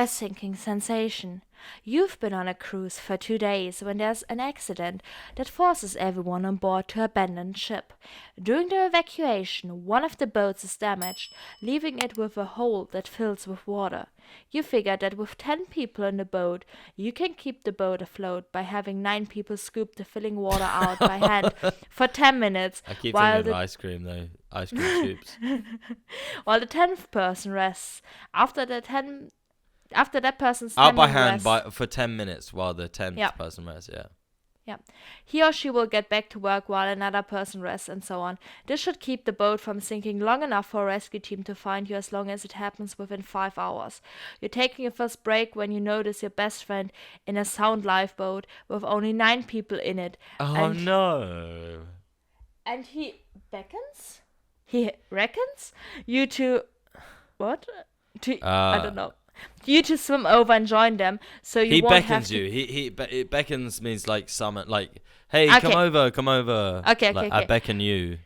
A sinking sensation. You've been on a cruise for 2 days when there's an accident that forces everyone on board to abandon ship. During the evacuation, one of the boats is damaged, leaving it with a hole that fills with water. You figure that with 10 people in the boat, you can keep the boat afloat by having 9 people scoop the filling water out by hand for 10 minutes I keep while thinking the of ice cream though. Ice cream scoops. while the 10th person rests. After that person's Out 10 by minute hand rest, for 10 minutes while the 10th yeah, person rests, yeah. yeah, he or she will get back to work while another person rests, and so on. This should keep the boat from sinking long enough for a rescue team to find you as long as it happens within 5 hours. You're taking your first break when you notice your best friend in a sound lifeboat with only 9 people in it, Oh and no. and he beckons, he reckons you to what? I don't know. You to swim over and join them, so you He won't have beckons to. you. It beckons means like summon, like, hey, Okay. come over. Okay, Like, okay, I okay. beckon you.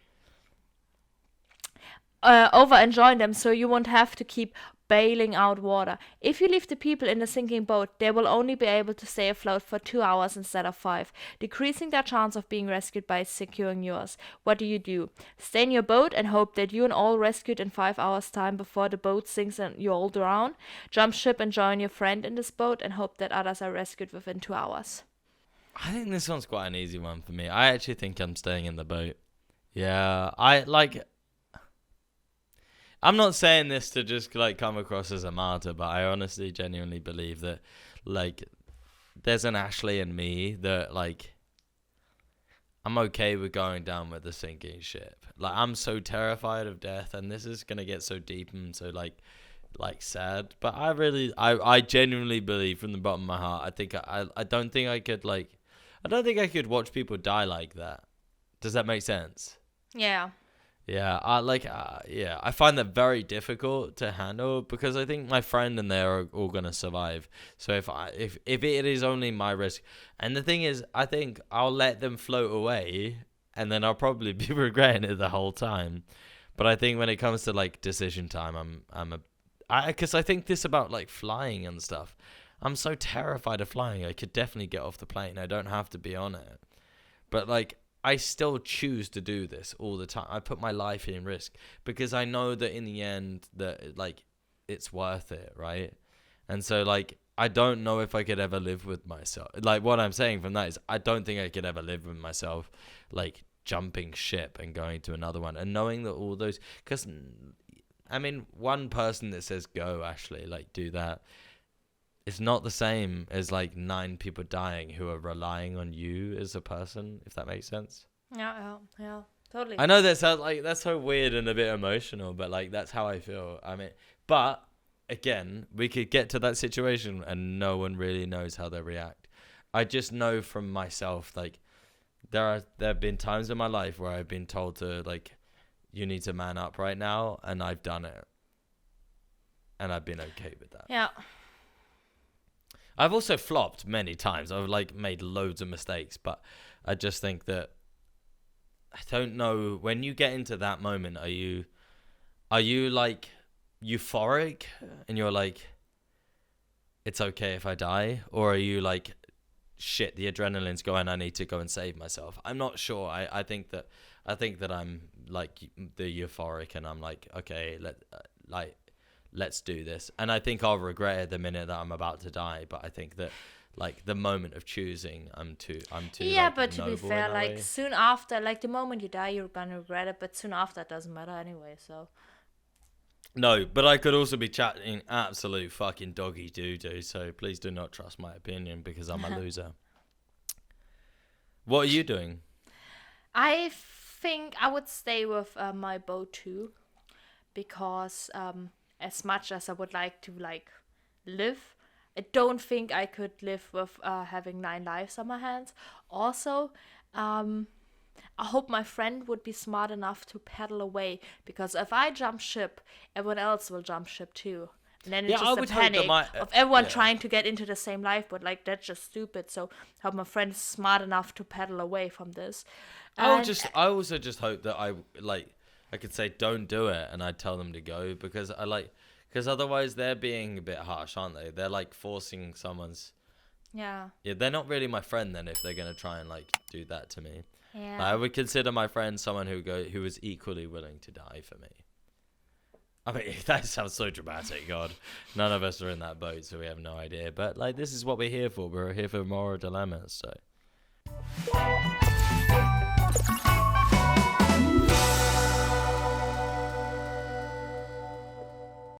Over and join them, so you won't have to keep bailing out water. If you leave the people in the sinking boat, they will only be able to stay afloat for 2 hours instead of 5, decreasing their chance of being rescued by securing yours. What do? Stay in your boat and hope that you and all rescued in 5 hours' time before the boat sinks and you all drown? Jump ship and join your friend in this boat and hope that others are rescued within 2 hours. I think this one's quite an easy one for me. I actually think I'm staying in the boat. Yeah, I'm not saying this to just like come across as a martyr, but I honestly, genuinely believe that like there's an Ashley in me that like I'm okay with going down with the sinking ship. Like I'm so terrified of death, and this is gonna get so deep and so like sad. But I genuinely believe from the bottom of my heart. I don't think I could I don't think I could watch people die like that. Does that make sense? Yeah. Yeah, I find that very difficult to handle because I think my friend and they are all gonna survive. So if it is only my risk, and the thing is, I think I'll let them float away, and then I'll probably be regretting it the whole time. But I think when it comes to like decision time, because I think this about like flying and stuff. I'm so terrified of flying. I could definitely get off the plane. I don't have to be on it, but like. I still choose to do this all the time. I put my life in risk because I know that in the end that like it's worth it, right? And so like I don't know if I could ever live with myself. Like what I'm saying from that is I don't think I could ever live with myself like jumping ship and going to another one and knowing that all those, because I mean one person that says go Ashley, like do that, it's not the same as like 9 people dying who are relying on you as a person, if that makes sense. Yeah, totally. I know that sounds like that's so weird and a bit emotional, but like that's how I feel. I mean, but again, we could get to that situation and no one really knows how they react. I just know from myself, like there have been times in my life where I've been told to like, you need to man up right now, and I've done it, and I've been okay with that. Yeah. I've also flopped many times. I've like made loads of mistakes, but I just think that I don't know, when you get into that moment, are you like euphoric and you're like it's okay if I die, or are you like shit, the adrenaline's going, I need to go and save myself? I'm not sure. I think that I'm like the euphoric and I'm like okay, let's do this. And I think I'll regret it the minute that I'm about to die. But I think that, like, the moment of choosing, I'm too. Yeah, like, but to be noble fair, in a like way. soon after, like the moment you die, you're gonna regret it. But soon after, it doesn't matter anyway. So. No, but I could also be chatting absolute fucking doggy doo-doo. So please do not trust my opinion because I'm a loser. What are you doing? I think I would stay with my boat too, because as much as I would like to like live, I don't think I could live with having 9 lives on my hands. Also, I hope my friend would be smart enough to paddle away, because if I jump ship, everyone else will jump ship too. And then it's just a panic of everyone trying to get into the same lifeboat. Like, that's just stupid. So I hope my friend is smart enough to paddle away from this. I also just hope that I could say don't do it, and I'd tell them to go, because Because otherwise they're being a bit harsh, aren't they? They're like forcing someone's. Yeah. Yeah, they're not really my friend then if they're gonna try and like do that to me. Yeah. Like, I would consider my friend someone who was equally willing to die for me. I mean, that sounds so dramatic. God, none of us are in that boat, so we have no idea. But like, this is what we're here for. We're here for moral dilemmas. So.